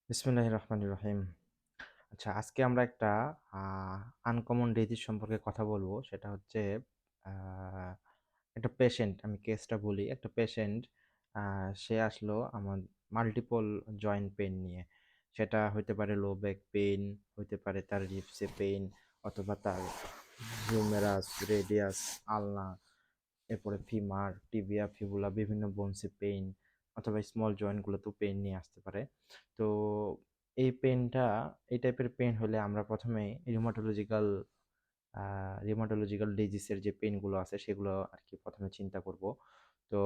বিসমিল্লাহির রহমানির রহিম। আচ্ছা, আজকে আমরা একটা আ আনকমন ডিজিজ সম্পর্কে কথা বলবো। সেটা হচ্ছে আ একটা পেশেন্ট, আমি কেসটা বলি। একটা পেশেন্ট আ সে আসলো আমার মাল্টিপল জয়েন্ট পেইন নিয়ে। সেটা হইতে পারে লো ব্যাক পেইন, হইতে পারে তার রিবসে পেইন, অথবা তার হিউমেরাস, রেডিয়াস, আলনা, এরপরে ফিমার, টিবিয়া, ফিবুলা, বিভিন্ন বোনসে পেইন, অথবা স্মল জয়েন্টগুলোতেও পেইন নিয়ে আসতে পারে। তো এই পেইনটা, এই টাইপের পেইন হলে আমরা প্রথমেই রিউমাটোলজিক্যাল ডিজিজের যে পেইনগুলো আছে সেগুলো আরকি প্রথমে চিন্তা করব। তো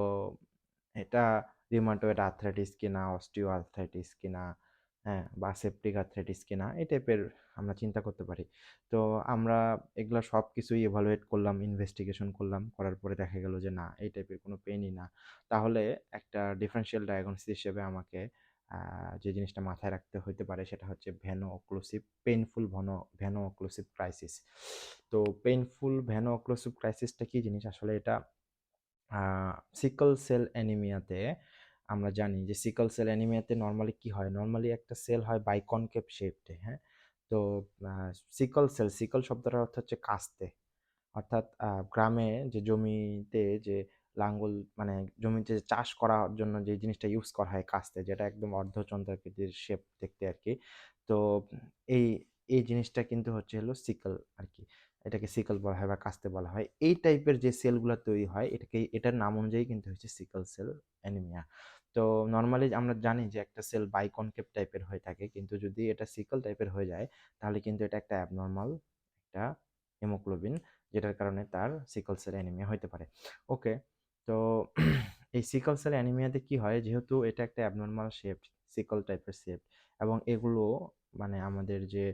এটা রিউমাটয়েড আর্থ্রাইটিস কিনা, অস্টিও আর্থ্রাইটিস কিনা, হ্যাঁ? বা সেপটিক আর্থ্রাইটিস কিনা, এই টাইপের আমরা চিন্তা করতে পারি। তো আমরা এগুলা সবকিছুই এভালুয়েট করলাম, ইনভেস্টিগেশন করলাম। করার পরে দেখা গেল যে না, এই টাইপের কোনো পেইনই না। তাহলে একটা ডিফারেনশিয়াল ডায়াগনোসিস হিসেবে আমাকে যে জিনিসটা মাথায় রাখতে হইতে পারে সেটা হচ্ছে ভেনো অক্লুসিভ পেইনফুল ভেনো অক্লুসিভ ক্রাইসিস। তো পেইনফুল ভেনো অক্লুসিভ ক্রাইসিসটা কি জিনিস? আসলে এটা আ সিকল সেল অ্যানিমিয়াতে আমরা জানি যে সিকল সেল অ্যানিমিয়াতে নরমালি কি হয়? নরমালি একটা সেল হয় বাইকনকেভ শেপড এ, হ্যাঁ? তো আ সিকল শব্দটার অর্থ হচ্ছে কাস্তে। অর্থাৎ গ্রামে যে জমিতে যে লাঙ্গল, মানে জমিতে যে চাষ করার জন্য যে জিনিসটা ইউজ করা হয় কাস্তে, যেটা একদম অর্ধচন্দ্রাকৃতির শেপ দেখতে আরকি। তো এই, এই জিনিসটা কিন্তু হচ্ছে হলো সিকল আরকি। এটাকে সিকল বলা হয় বা কাস্তে বলা হয়। এই টাইপের যে সেলগুলা তৈরি হয় এটার নাম অনুযায়ী কিন্তু হচ্ছে সিকল সেল অ্যানিমিয়া। তো নরমালি আমরা জানি যে একটা সেল বাইকনকেভ টাইপের হয়ে থাকে। কিন্তু যদি এটা সিকল টাইপের হয়ে যায় তাহলে কিন্তু এটা একটা অ্যাবনরমাল একটা হিমোগ্লোবিন, যেটার কারণে তার সিকল সেল অ্যানিমিয়া হইতে পারে। ওকে, তো এই সিকল সেল অ্যানিমিয়াতে কি হয়, যেহেতু এটা একটা অ্যাবনরমাল শেপ, সিকল টাইপের শেপ, এবং এগুলো মানে আমাদের যে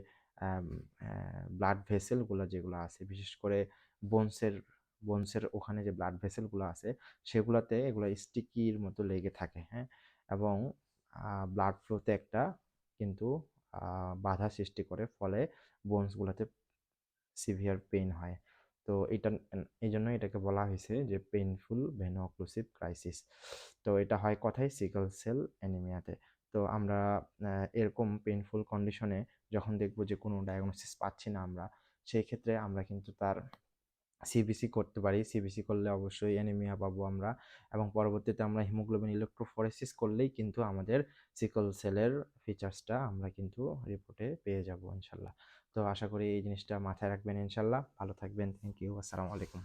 ব্লাড ভেসেলগুলো যেগুলো আছে, বিশেষ করে বোনসের বোনসের ওখানে যে ব্লাড ভেসেলগুলো আছে সেগুলাতে এগুলো স্টিকির মতো লেগে থাকে, হ্যাঁ? এবং ব্লাড ফ্লোতে একটা কিন্তু বাধা সৃষ্টি করে, ফলে বোনসগুলোতে সিভিয়ার পেইন হয়। তো এইজন্যই এটাকে বলা হয়েছে যে পেইনফুল ভেনো অক্লুসিভ ক্রাইসিস। তো এটা হয় কোথায়? সিকল সেল অ্যানিমিয়াতে। তো আমরা আ এরকম পেইনফুল কন্ডিশনে যখন দেখব যে কোনো ডায়াগনোসিস পাচ্ছি না আমরা, সেই ক্ষেত্রে আমরা কিন্তু তার সিবিসি করতে পারি। সিবিসি করলে অবশ্যই অ্যানিমিয়া পাবো আমরা, এবং পরবর্তীতে আমরা হিমোগ্লোবিন ইলেক্ট্রোফরেসিস করলেই কিন্তু আমাদের সিকল সেলের ফিচার্সটা আমরা কিন্তু রিপোর্টে পেয়ে যাবো ইনশাআল্লাহ। তো আশা করি এই জিনিসটা মাথায় রাখবেন ইনশাআল্লাহ। ভালো থাকবেন। Thank you. আসসালামু আলাইকুম।